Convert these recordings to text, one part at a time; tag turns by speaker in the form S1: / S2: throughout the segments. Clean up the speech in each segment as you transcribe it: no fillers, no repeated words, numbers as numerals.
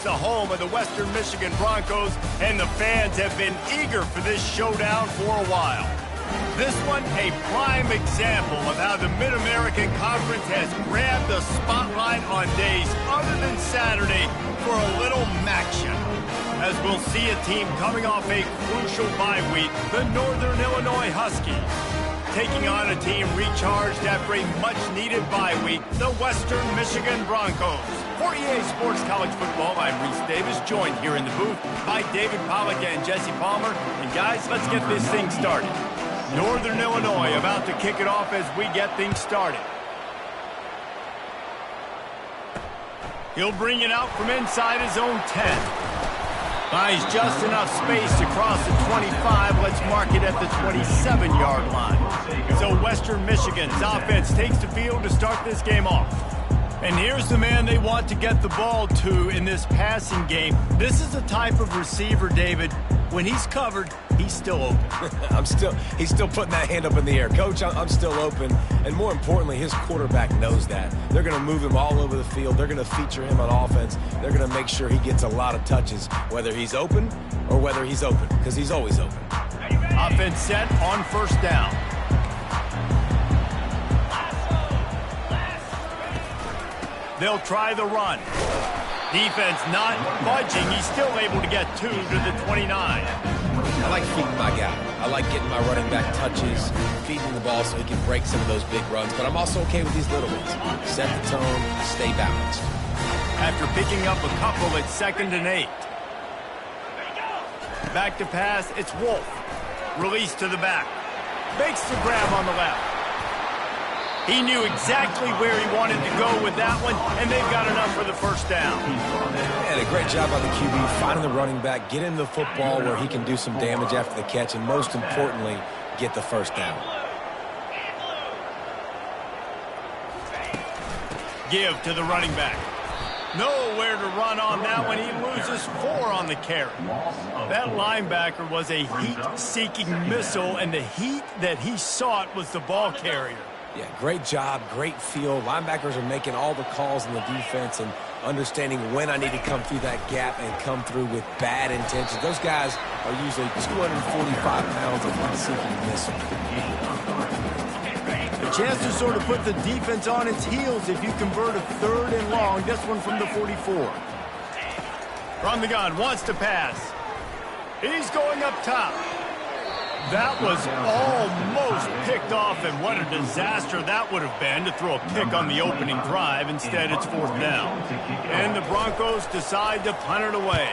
S1: the home of the Western Michigan Broncos, and the fans have been eager for this showdown for a while. This one, a prime example of how the Mid-American Conference has grabbed the spotlight on days other than Saturday for a little action. As we'll see a team coming off a crucial bye week, the Northern Illinois Huskies, taking on a team recharged after a much-needed bye week, the Western Michigan Broncos. For EA Sports College Football, I'm Reese Davis, joined here in the booth by David Pollack and Jesse Palmer. And guys, let's get this thing started. Northern Illinois about to kick it off as we get things started. He'll bring it out from inside his own 10. Buys just enough space to cross the 25. Let's mark it at the 27-yard line. So Western Michigan's offense takes the field to start this game off. And here's the man they want to get the ball to in this passing game. This is the type of receiver, David, when he's covered, he's still open.
S2: He's still putting that hand up in the air. Coach, I'm still open. And more importantly, his quarterback knows that. They're going to move him all over the field. They're going to feature him on offense. They're going to make sure he gets a lot of touches, whether he's open or whether he's open, because he's always open.
S1: Offense set on first down. They'll try the run. Defense not budging. He's still able to get 2 to the 29.
S2: I like feeding my guy. I like getting my running back touches, feeding the ball so he can break some of those big runs. But I'm also okay with these little ones. Set the tone, stay balanced.
S1: After picking up a couple, it's 2nd and 8. Back to pass, it's Wolf. Release to the back. Makes the grab on the left. He knew exactly where he wanted to go with that one, and they've got enough for the first down.
S2: And a great job by the QB, finding the running back, get him the football where he can do some damage after the catch, and most importantly, get the first down.
S1: Give to the running back. Nowhere to run on that one. He loses 4 on the carry. That linebacker was a heat-seeking missile, and the heat that he sought was the ball carrier.
S2: Yeah, great job, great feel. Linebackers are making all the calls in the defense and understanding when I need to come through that gap and come through with bad intentions. Those guys are usually 245 pounds of heat-seeking missile.
S1: A chance to sort of put the defense on its heels if you convert a 3rd and long. This one from the 44. From the gun, wants to pass. He's going up top. That was almost picked off, and what a disaster that would have been to throw a pick on the opening drive. Instead, it's 4th down. And the Broncos decide to punt it away.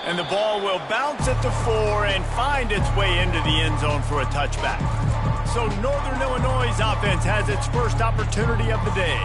S1: And the ball will bounce at the 4 and find its way into the end zone for a touchback. So Northern Illinois' offense has its first opportunity of the day.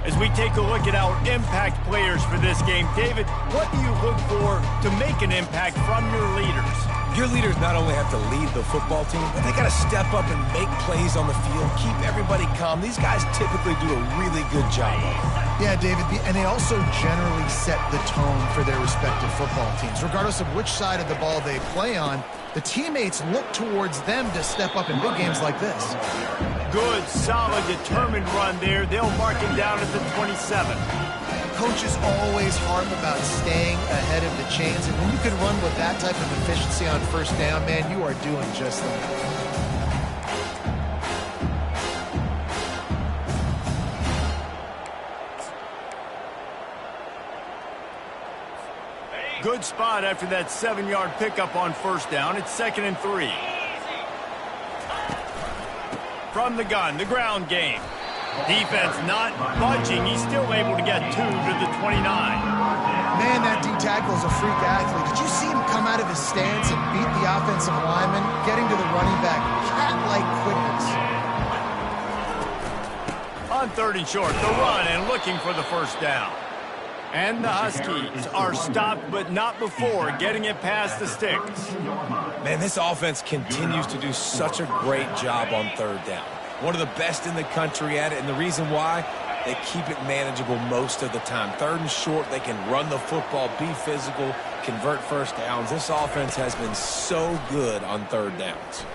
S1: As we take a look at our impact players for this game, David, what do you look for to make an impact from your leaders?
S2: Your leaders not only have to lead the football team, but they got to step up and make plays on the field, keep everybody calm. These guys typically do a really good job of it.
S3: Yeah, David, and they also generally set the tone for their respective football teams. Regardless of which side of the ball they play on, the teammates look towards them to step up in big games like this.
S1: Good, solid, determined run there. They'll mark him down at the 27.
S3: Coaches always harp about staying ahead of the chains, and when you can run with that type of efficiency on first down, man, you are doing just that.
S1: Good spot after that 7-yard pickup on first down. It's 2nd and 3. From the gun, the ground game. Defense not budging. He's still able to get 2 to the 29.
S3: Man, that D-tackle is a freak athlete. Did you see him come out of his stance and beat the offensive lineman, getting to the running back? Cat-like quickness.
S1: On 3rd and short, the run and looking for the first down. And the Huskies are stopped, but not before getting it past the sticks.
S2: Man, this offense continues to do such a great job on 3rd down. One of the best in the country at it, and the reason why, they keep it manageable most of the time. 3rd and short, they can run the football, be physical, convert first downs. This offense has been so good on 3rd downs.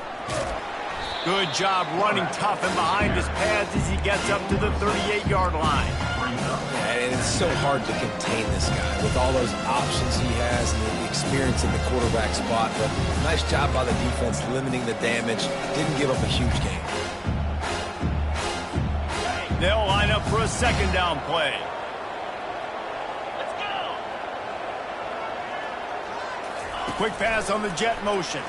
S1: Good job running tough and behind his pads as he gets up to the 38-yard line.
S2: Yeah, and it's so hard to contain this guy with all those options he has and the experience in the quarterback spot. But nice job by the defense limiting the damage. Didn't give up a huge gain.
S1: They'll line up for a second down play. Quick pass on the jet motion.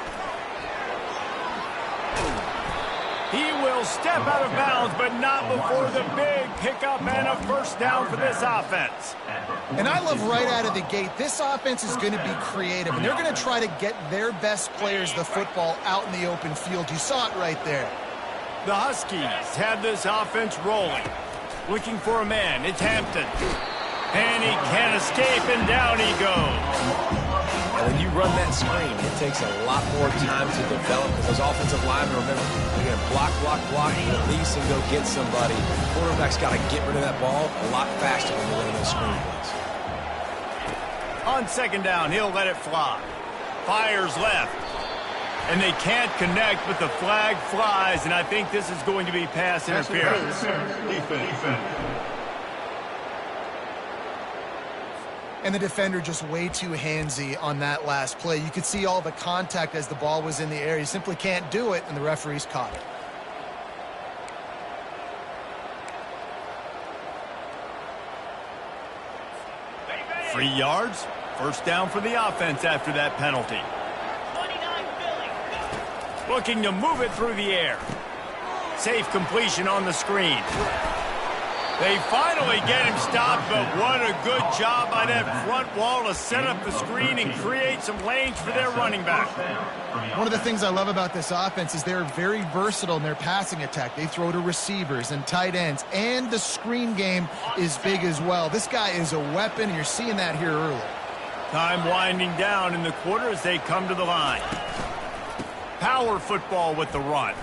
S1: He will step out of bounds, but not before the big pickup and a first down for this offense.
S3: And I love right out of the gate, this offense is going to be creative, and they're going to try to get their best players the football out in the open field. You saw it right there.
S1: The Huskies have this offense rolling. Looking for a man, it's Hampton. And he can't escape, and down he goes.
S2: And when you run that screen, it takes a lot more time to develop because those offensive linemen, remember, they're going to block, release, and go get somebody. Quarterback's got to get rid of that ball a lot faster when you're running those screen plays.
S1: On second down, he'll let it fly. Fires left. And they can't connect, but the flag flies, and I think this is going to be pass interference.
S3: And the defender just way too handsy on that last play. You could see all the contact as the ball was in the air. You simply can't do it, and the referees caught it.
S1: Free yards. First down for the offense after that penalty. Looking to move it through the air. Safe completion on the screen. They finally get him stopped, but what a good job by that front wall to set up the screen and create some lanes for their running back.
S3: One of the things I love about this offense is they're very versatile in their passing attack. They throw to receivers and tight ends, and the screen game is big as well. This guy is a weapon, and you're seeing that here early.
S1: Time winding down in the quarter as they come to the line. Power football with the run.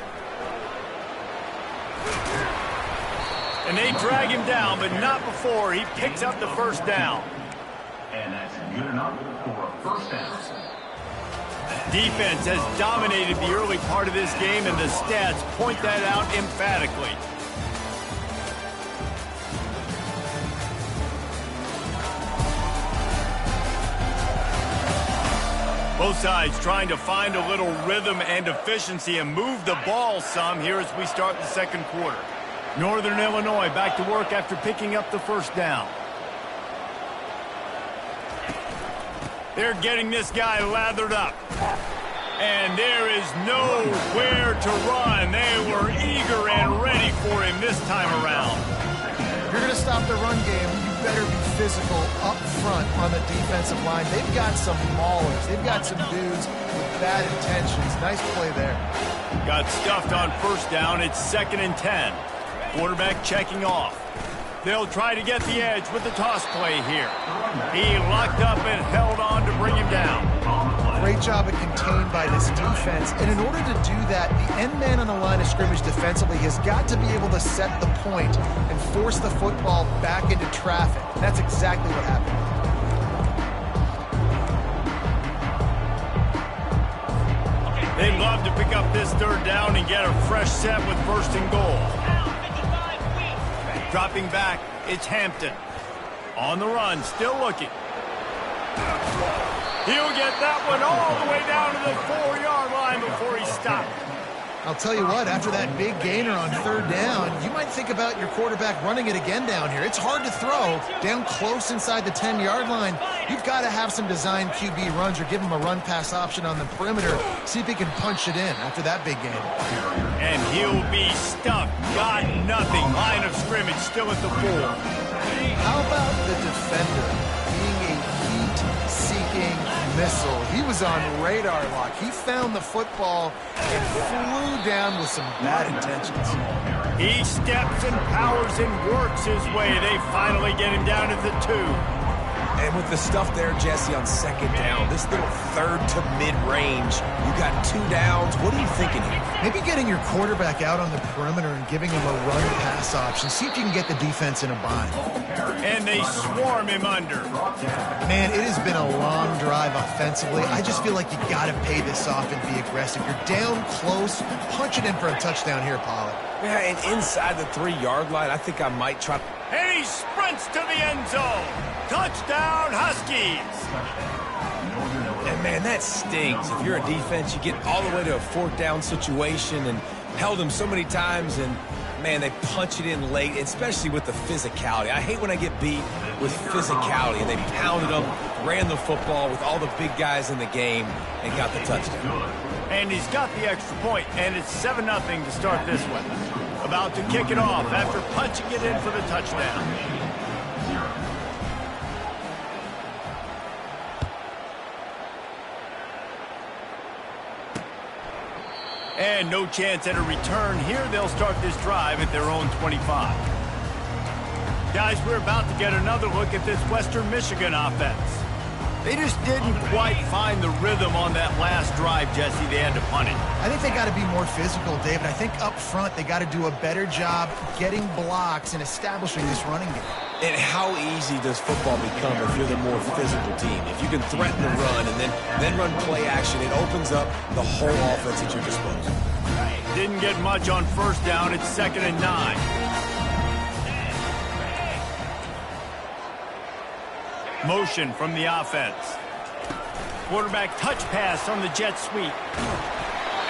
S1: And they drag him down, but not before he picks up the first down.
S4: And that's good enough for a first down.
S1: Defense has dominated the early part of this game, and the stats point that out emphatically. Both sides trying to find a little rhythm and efficiency and move the ball some here as we start the second quarter. Northern Illinois back to work after picking up the first down. They're getting this guy lathered up. And there is nowhere to run. They were eager and ready for him this time around.
S3: If you're going to stop the run game, you better be physical up front on the defensive line. They've got some maulers. They've got some dudes with bad intentions. Nice play there.
S1: Got stuffed on first down. It's 2nd and 10. Quarterback checking off. They'll try to get the edge with the toss play here. He locked up and held on to bring him down.
S3: Great job at contained by this defense. And in order to do that, the end man on the line of scrimmage defensively has got to be able to set the point and force the football back into traffic. And that's exactly what happened.
S1: They'd love to pick up this third down and get a fresh set with 1st and goal. Dropping back, it's Hampton. On the run, still looking. He'll get that one all the way down to the 4-yard line before he stopped.
S3: I'll tell you what, after that big gainer on third down, you might think about your quarterback running it again down here. It's hard to throw down close inside the 10-yard line. You've got to have some design QB runs or give him a run-pass option on the perimeter. See if he can punch it in after that big gain.
S1: And he'll be stuck. Got nothing. Line of scrimmage still at the 4.
S3: How about the defender being a heat-seeking missile? He was on radar lock. He found the football and flew down with some bad intentions.
S1: He steps and powers and works his way. They finally get him down at the 2.
S2: And with the stuff there, Jesse, on second down, this little third to mid-range, you got 2 downs. What are you thinking here?
S3: Maybe getting your quarterback out on the perimeter and giving him a run-pass option. See if you can get the defense in a bind.
S1: And they swarm him under.
S3: Man, it has been a long drive offensively. I just feel like you got to pay this off and be aggressive. You're down close. Punch it in for a touchdown here, Pollard.
S2: Yeah, and inside the 3-yard line, I think I might try.
S1: And he sprints to the end zone. Touchdown, Huskies.
S2: And, man, that stings. If you're a defense, you get all the way to a 4th down situation and held them so many times, and, man, they punch it in late, especially with the physicality. I hate when I get beat with physicality, and they pounded them, ran the football with all the big guys in the game, and got the touchdown.
S1: And he's got the extra point, and it's 7-0 to start this one. About to kick it off after punching it in for the touchdown. And no chance at a return here. They'll start this drive at their own 25. Guys, we're about to get another look at this Western Michigan offense. They just didn't quite find the rhythm on that last drive, Jesse. They had to punt it.
S3: I think they got to be more physical, David. I think up front they got to do a better job getting blocks and establishing this running game.
S2: And how easy does football become if you're the more physical team? If you can threaten the run and then run play action, it opens up the whole offense at your disposal.
S1: Didn't get much on first down. It's 2nd and 9. Motion from the offense. Quarterback touch pass on the jet sweep.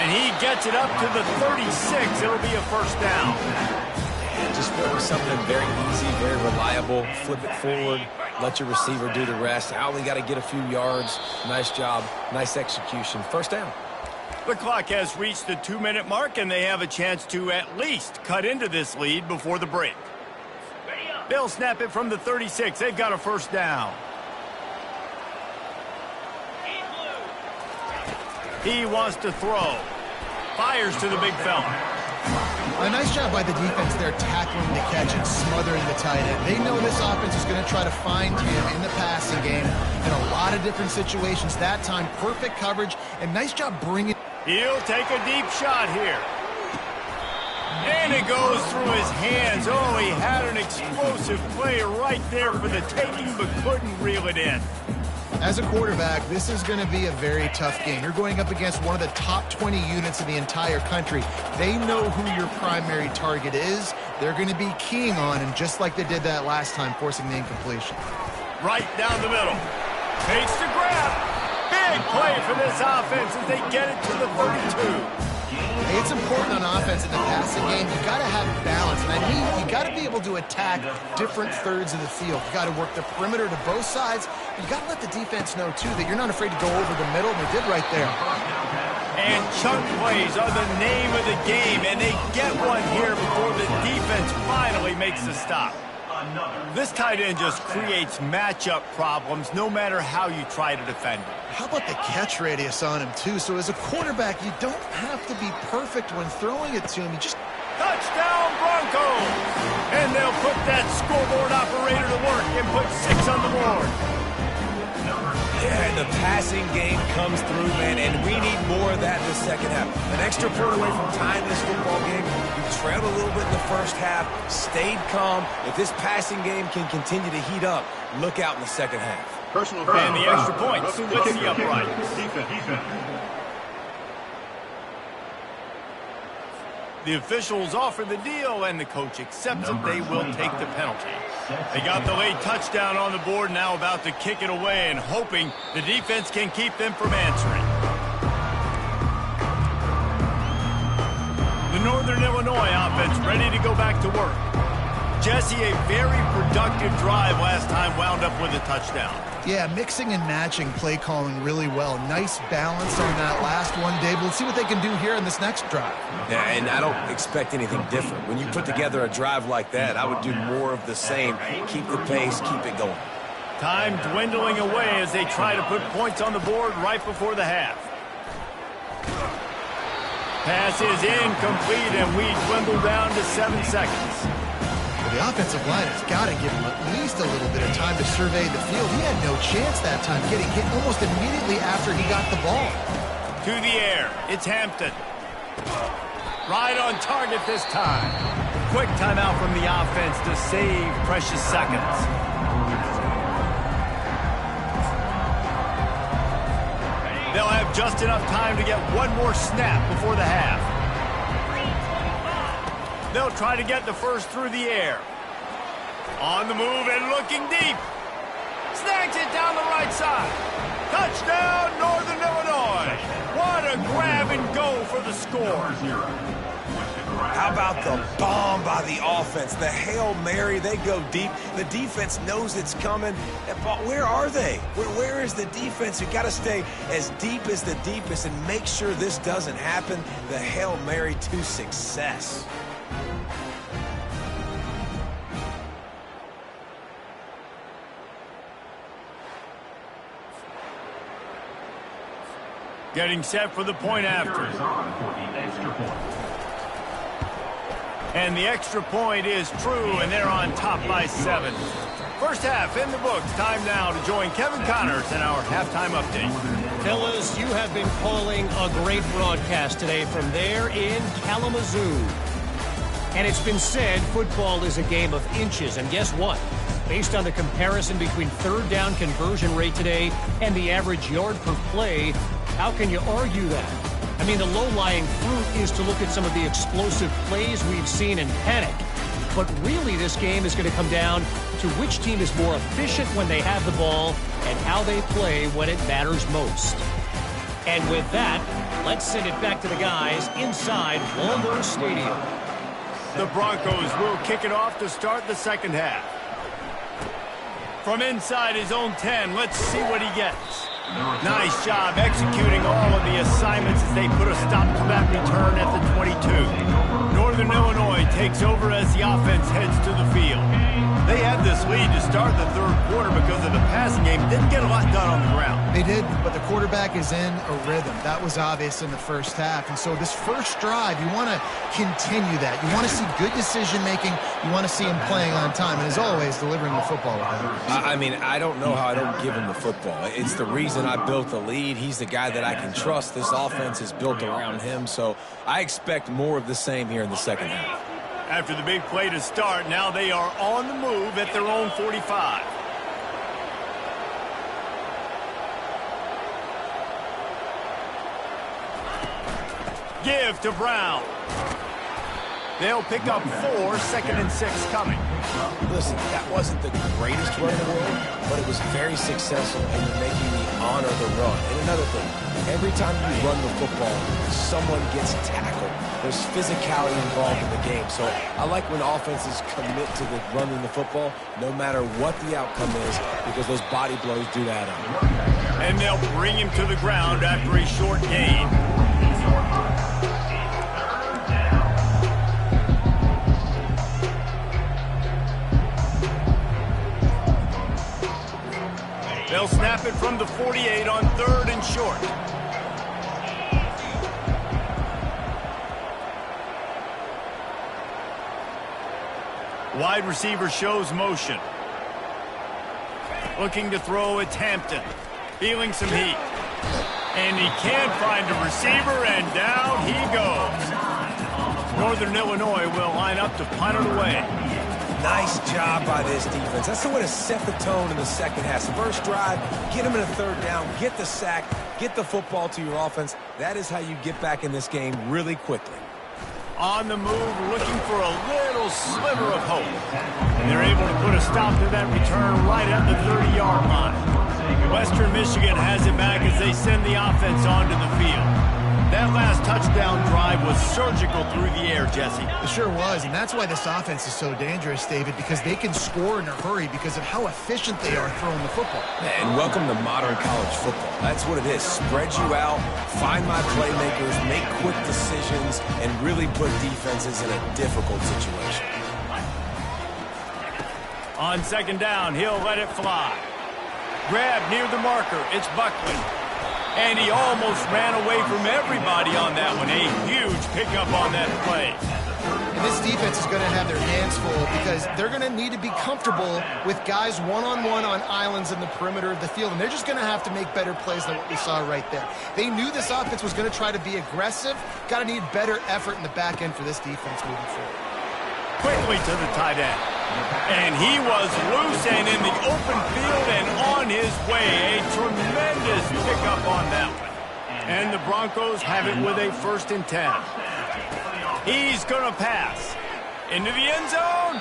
S1: And he gets it up to the 36. It'll be a first down.
S2: And just something very easy, very reliable. Flip it forward. Let your receiver do the rest. I only got to get a few yards. Nice job. Nice execution. First down.
S1: The clock has reached the 2-minute mark, and they have a chance to at least cut into this lead before the break. They'll snap it from the 36. They've got a first down. He wants to throw. Fires to the big fella.
S3: A nice job by the defense there tackling the catch and smothering the tight end. They know this offense is going to try to find him in the passing game in a lot of different situations. That time, perfect coverage, and nice job bringing.
S1: He'll take a deep shot here. And it goes through his hands. Oh, he had an explosive play right there for the taking, but couldn't reel it in.
S3: As a quarterback, this is going to be a very tough game. You're going up against one of the top 20 units in the entire country. They know who your primary target is. They're going to be keying on him, just like they did that last time, forcing the incompletion.
S1: Right down the middle. Takes the grab. Big play for this offense as they get it to the 32.
S3: It's important on offense in the passing game. You got to have balance, and I mean you got to be able to attack different thirds of the field. You got to work the perimeter to both sides. But you got to let the defense know too that you're not afraid to go over the middle, and they did right there.
S1: And chunk plays are the name of the game, and they get one here before the defense finally makes the stop. This tight end just creates matchup problems no matter how you try to defend him.
S3: How about the catch radius on him, too? So as a quarterback, you don't have to be perfect when throwing it to him. You just...
S1: Touchdown, Broncos! And they'll put that scoreboard operator to work and put 6 on the board.
S2: Yeah, and the passing game comes through, man, and we need more of that in the second half. An extra point away from tying this football game. We trailed a little bit in the first half, stayed calm. If this passing game can continue to heat up, look out in the second half.
S1: And the extra point splits the upright. The officials offer the deal, and the coach accepts it. They will take the penalty. They got the late touchdown on the board, now about to kick it away and hoping the defense can keep them from answering. The Northern Illinois offense ready to go back to work. Jesse, a very productive drive last time, wound up with a touchdown.
S3: Yeah, mixing and matching play calling really well. Nice balance on that last one, Dave. We'll see what they can do here in this next drive.
S2: Yeah, and I don't expect anything different. When you put together a drive like that, I would do more of the same. Keep the pace, keep it going.
S1: Time dwindling away as they try to put points on the board right before the half. Pass is incomplete, and we dwindle down to 7 seconds.
S3: Well, the offensive line has got to give him at least a little bit of time to survey the field. He had no chance that time, getting hit almost immediately after he got the ball.
S1: To the air, it's Hampton. Right on target this time. Quick timeout from the offense to save precious seconds. They'll have just enough time to get one more snap before the half. They'll try to get the first through the air. On the move and looking deep. Snags it down the right side. Touchdown, Northern Illinois. What a grab and go for the score.
S2: How about the bomb by the offense? The Hail Mary, they go deep. The defense knows it's coming. But where are they? Where is the defense? You've got to stay as deep as the deepest and make sure this doesn't happen. The Hail Mary to success.
S1: Getting set for the point after. And the extra point is true, and they're on top by 7. First half in the books. Time now to join Kevin Connors in our halftime update.
S5: Fellas, you have been calling a great broadcast today from there in Kalamazoo. And it's been said football is a game of inches. And guess what? Based on the comparison between third down conversion rate today and the average yard per play, how can you argue that? I mean, the low-lying fruit is to look at some of the explosive plays we've seen in panic. But really, this game is going to come down to which team is more efficient when they have the ball and how they play when it matters most. And with that, let's send it back to the guys inside Walmart Stadium.
S1: The Broncos will kick it off to start the second half. From inside his own 10, let's see what he gets. Nice job executing all of the assignments as they put a stop to that return at the 22. Northern Illinois takes over as the offense heads to the field. They had this lead to start the third quarter because of the passing game. Didn't get a lot done on the ground.
S3: They did, but the quarterback is in a rhythm. That was obvious in the first half. And so this first drive, you want to continue that. You want to see good decision-making. You want to see him playing on time. And as always, delivering the football.
S2: I mean, I don't know how I don't give him the football. It's the reason I built the lead. He's the guy that I can trust. This offense is built around him. So I expect more of the same here in the second half.
S1: After the big play to start, now they are on the move at their own 45. Give to Brown. They'll pick up 4, 2nd and 6 coming.
S2: Listen, that wasn't the greatest run in the world, but it was very successful, and you're making me honor the run. And another thing, every time you run the football, someone gets tackled. There's physicality involved in the game. So I like when offenses commit to the running the football, no matter what the outcome is, because those body blows do that up.
S1: And they'll bring him to the ground after a short gain. They'll snap it from the 48 on 3rd and short. Wide receiver shows motion. Looking to throw, it's Hampton. Feeling some heat. And he can't find a receiver, and down he goes. Northern Illinois will line up to punt it away.
S2: Nice job by this defense. That's the way to set the tone in the second half. First drive, get them in a third down, get the sack, get the football to your offense. That is how you get back in this game really quickly.
S1: On the move, looking for a little sliver of hope. And they're able to put a stop to that return right at the 30-yard line. Western Michigan has it back as they send the offense onto the field. That last touchdown drive was surgical through the air, Jesse.
S3: It sure was, and that's why this offense is so dangerous, David, because they can score in a hurry because of how efficient they are throwing the football.
S2: And welcome to modern college football. That's what it is. Spread you out, find my playmakers, make quick decisions, and really put defenses in a difficult situation.
S1: On 2nd down, he'll let it fly. Grab near the marker, it's Buckley. And he almost ran away from everybody on that one. A huge pickup on that play.
S3: And this defense is going to have their hands full because they're going to need to be comfortable with guys one-on-one on islands in the perimeter of the field, and they're just going to have to make better plays than what we saw right there. They knew this offense was going to try to be aggressive. Got to need better effort in the back end for this defense moving forward.
S1: Quickly to the tight end. And he was loose and in the open field and on his way. A tremendous pickup on that one. And the Broncos have it with a 1st and 10. He's going to pass into the end zone.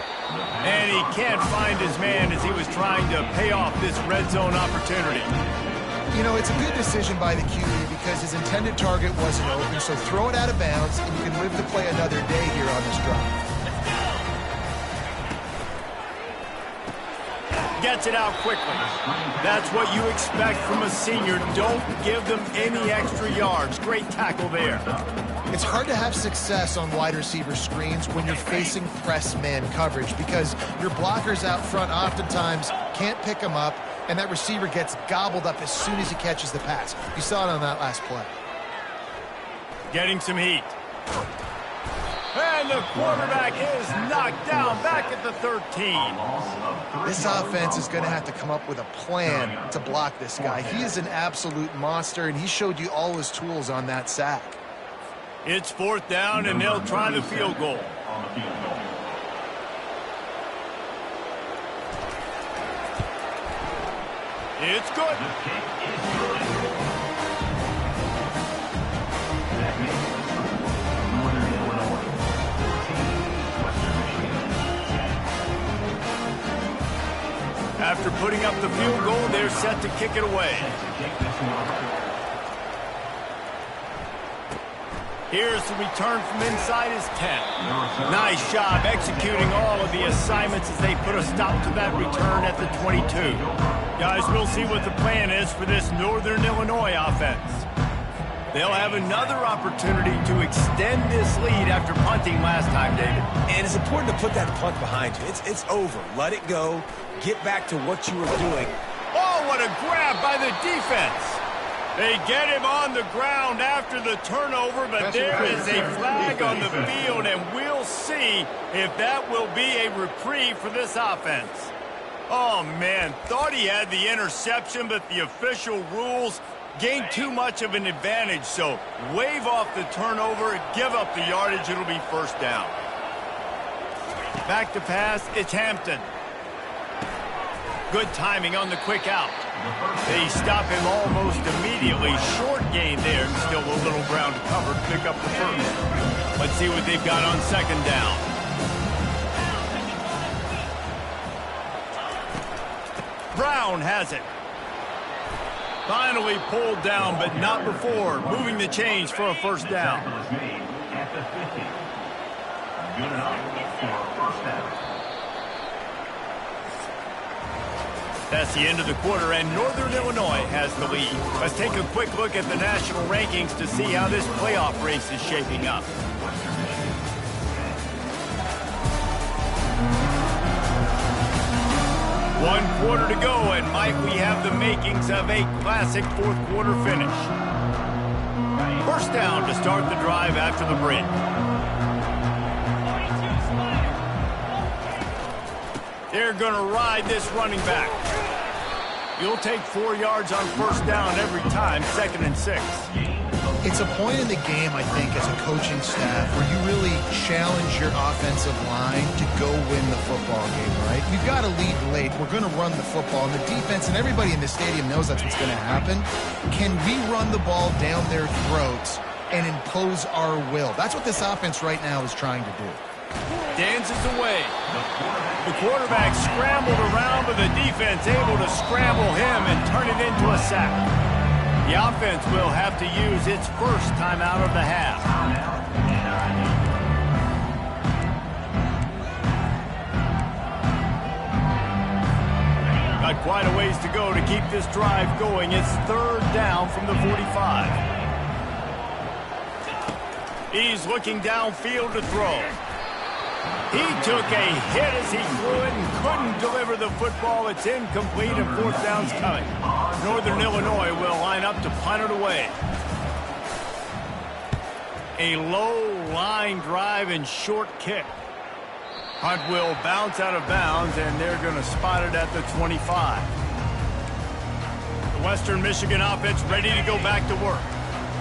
S1: And he can't find his man as he was trying to pay off this red zone opportunity.
S3: You know, it's a good decision by the QB because his intended target wasn't open. So throw it out of bounds, and you can live to play another day here on this drive.
S1: Gets it out quickly. That's what you expect from a senior. Don't give them any extra yards. Great tackle there.
S3: It's hard to have success on wide receiver screens when you're facing press man coverage because your blockers out front oftentimes can't pick them up, and that receiver gets gobbled up as soon as he catches the pass. You saw it on that last play.
S1: Getting some heat. And the quarterback is knocked down back at the 13.
S3: This offense is going to have to come up with a plan to block this guy. He is an absolute monster, and he showed you all his tools on that sack.
S1: It's 4th down, and they'll try the field goal. It's good. After putting up the field goal, they're set to kick it away. Here's the return from inside his 10. Nice job executing all of the assignments as they put a stop to that return at the 22. Guys, we'll see what the plan is for this Northern Illinois offense. They'll have another opportunity to extend this lead after punting last time, David.
S2: And it's important to put that punt behind you. It's over. Let it go. Get back to what you were doing.
S1: Oh, what a grab by the defense. They get him on the ground after the turnover, but there is a flag on the field, and we'll see if that will be a reprieve for this offense. Oh, man, thought he had the interception, but the official rules gained too much of an advantage, so wave off the turnover, give up the yardage, it'll be 1st down. Back to pass, it's Hampton. Good timing on the quick out. They stop him almost immediately. Short gain there, and still a little ground to cover to pick up the 1st. Let's see what they've got on 2nd down. Brown has it. Finally pulled down, but not before. Moving the chains for a 1st down.
S4: Good enough for a 1st down.
S1: That's the end of the quarter, and Northern Illinois has the lead. Let's take a quick look at the national rankings to see how this playoff race is shaping up. One quarter to go, and might we have the makings of a classic 4th quarter finish. 1st down to start the drive after the break. They're going to ride this running back. You'll take 4 yards on 1st down every time, 2nd and 6.
S3: It's a point in the game, I think, as a coaching staff where you really challenge your offensive line to go win the football game, right? We've got to lead late. We're going to run the football. And the defense and everybody in the stadium knows that's what's going to happen. Can we run the ball down their throats and impose our will? That's what this offense right now is trying to do.
S1: Dances away. The quarterback scrambled around, but the defense able to scramble him and turn it into a sack. The offense will have to use its 1st timeout of the half. Got quite a ways to go to keep this drive going. It's 3rd down from the 45. He's looking downfield to throw. He took a hit as he threw it and couldn't deliver the football. It's incomplete, and 4th down's coming. Northern Illinois will line up to punt it away. A low line drive and short kick. Punt will bounce out of bounds, and they're going to spot it at the 25. The Western Michigan offense ready to go back to work.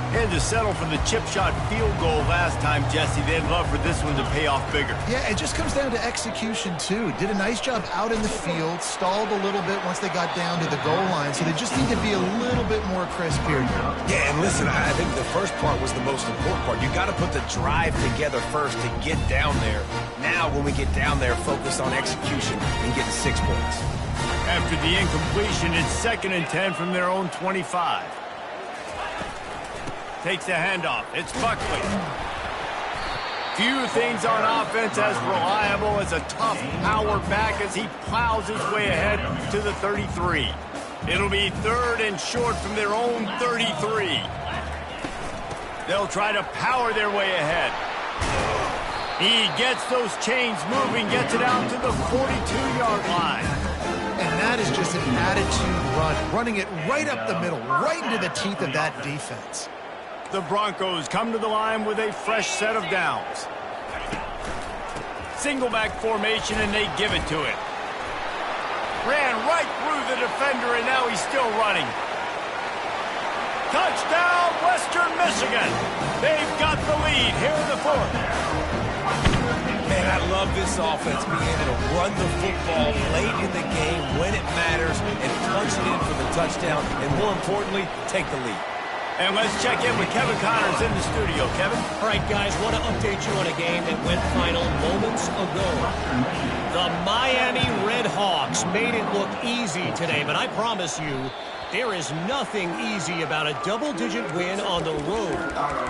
S1: Had to settle for the chip shot field goal last time, Jesse. They'd love for this one to pay off bigger.
S3: Yeah, it just comes down to execution, too. Did a nice job out in the field, stalled a little bit once they got down to the goal line, so they just need to be a little bit more crisp here.
S2: Yeah, and listen, I think the first part was the most important part. You got to put the drive together first to get down there. Now, when we get down there, focus on execution and getting 6 points.
S1: After the incompletion, it's 2nd and 10 from their own 25. Takes the handoff. It's Buckley. Few things on offense as reliable as a tough power back as he plows his way ahead to the 33. It'll be 3rd and short from their own 33. They'll try to power their way ahead. He gets those chains moving, gets it out to the 42-yard line.
S3: And that is just an attitude run, running it right up the middle, right into the teeth of that defense.
S1: The Broncos come to the line with a fresh set of downs. Single back formation, and they give it to him. Ran right through the defender, and now he's still running. Touchdown, Western Michigan. They've got the lead here in the 4th.
S2: Man, I love this offense being able to run the football late in the game when it matters and punch it in for the touchdown, and more importantly, take the lead.
S1: And let's check in with Kevin Connors in the studio. Kevin?
S5: All right, guys, want to update you on a game that went final moments ago. The Miami Redhawks made it look easy today, but I promise you, there is nothing easy about a double-digit win on the road.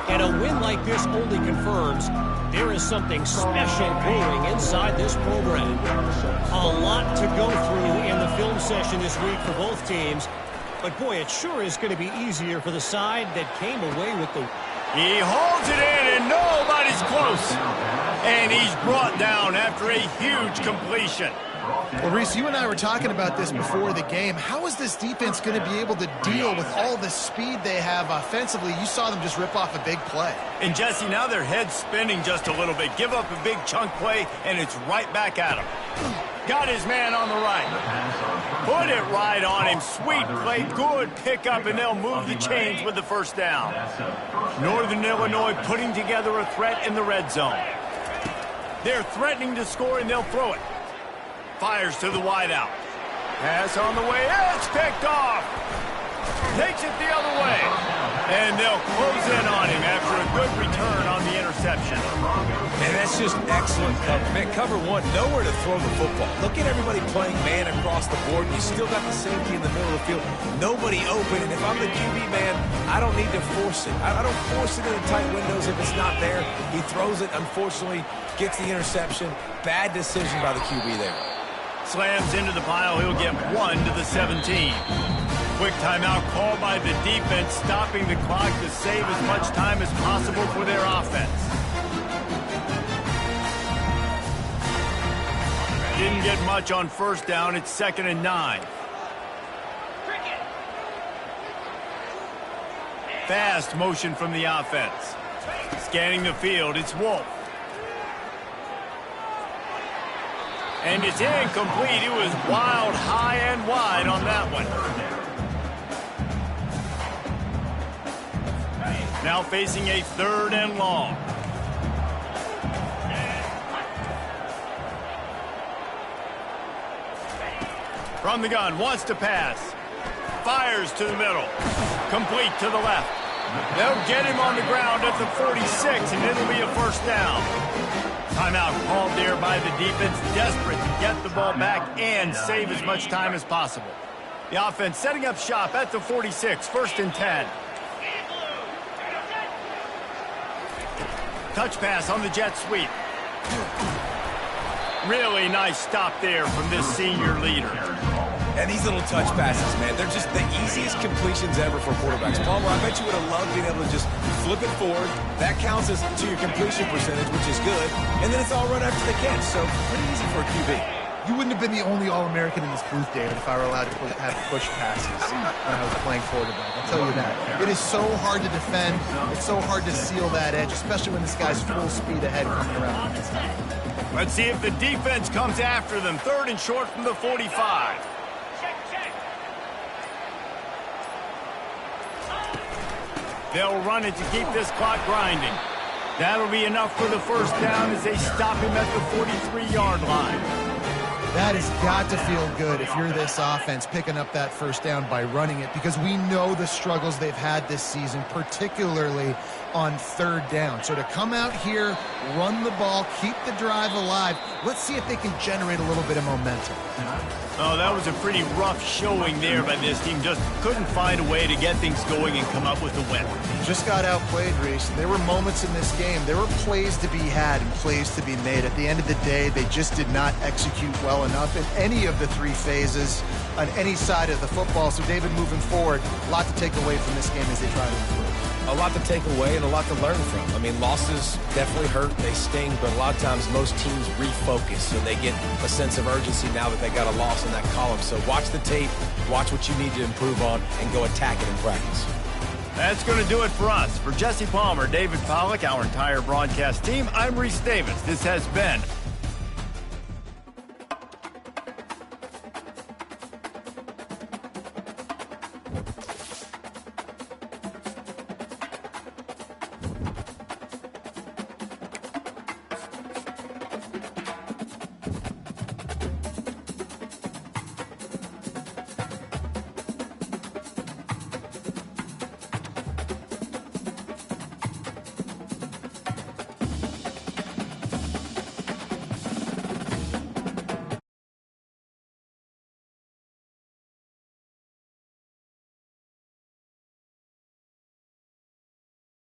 S5: And a win like this only confirms there is something special brewing inside this program. A lot to go through in the film session this week for both teams. But, boy, it sure is going to be easier for the side that came away with the...
S1: He holds it in, and nobody's close. And he's brought down after a huge completion.
S3: Well, Reese, you and I were talking about this before the game. How is this defense going to be able to deal with all the speed they have offensively? You saw them just rip off a big play.
S1: And, Jesse, now their head's spinning just a little bit. Give up a big chunk play, and it's right back at him. Got his man on the right. Put it right on him. Sweet play. Good pickup, and they'll move the chains with the first down. Northern Illinois putting together a threat in the red zone. They're threatening to score, and they'll throw it. Fires to the wideout. Pass on the way. It's picked off. Takes it the other way. And they'll close in on him after a good return on the interception.
S2: Man, that's just excellent cover. Man, cover one, nowhere to throw the football. Look at everybody playing man across the board. You still got the safety in the middle of the field. Nobody open. And if I'm the QB, man, I don't need to force it. I don't force it in the tight windows if it's not there. He throws it, unfortunately, gets the interception. Bad decision by the QB there.
S1: Slams into the pile. He'll get 1 to the 17. Quick timeout called by the defense, stopping the clock to save as much time as possible for their offense. Didn't get much on first down. It's 2nd and 9. Fast motion from the offense. Scanning the field, it's Wolf. And it's incomplete. It was wild, high and wide on that one. Now facing a 3rd and long. From the gun, wants to pass. Fires to the middle. Complete to the left. They'll get him on the ground at the 46, and it'll be a first down. Timeout called there by the defense, desperate to get the ball back and save as much time as possible. The offense setting up shop at the 46, 1st and 10. Touch pass on the jet sweep. Really nice stop there from this senior leader.
S2: And these little touch passes, man, they're just the easiest completions ever for quarterbacks. Palmer, I bet you would have loved being able to just flip it forward. That counts as to your completion percentage, which is good. And then it's all run after the catch, so pretty easy for a QB.
S3: You wouldn't have been the only All-American in this booth, David, if I were allowed to have push passes when I was playing quarterback. I'll tell you that. It is so hard to defend. It's so hard to seal that edge, especially when this guy's full speed ahead coming around.
S1: Let's see if the defense comes after them. 3rd and short from the 45. They'll run it to keep this clock grinding. That'll be enough for the first down as they stop him at the 43-yard line.
S3: That has got to feel good if you're this offense picking up that first down by running it, because we know the struggles they've had this season, particularly on 3rd down. So to come out here, run the ball, keep the drive alive, let's see if they can generate a little bit of momentum.
S1: Oh, that was a pretty rough showing there by this team. Just couldn't find a way to get things going and come up with a win.
S3: Just got outplayed, Reese. There were moments in this game. There were plays to be had and plays to be made. At the end of the day, they just did not execute well enough in any of the 3 phases on any side of the football. So, David, moving forward, a lot to take away from this game as they try to improve.
S2: A lot to take away and a lot to learn from. I mean, losses definitely hurt, they sting, but a lot of times most teams refocus and they get a sense of urgency now that they got a loss in that column. So watch the tape, watch what you need to improve on, and go attack it in practice.
S1: That's going to do it for us. For Jesse Palmer, David Pollack, our entire broadcast team, I'm Reese Davis. This has been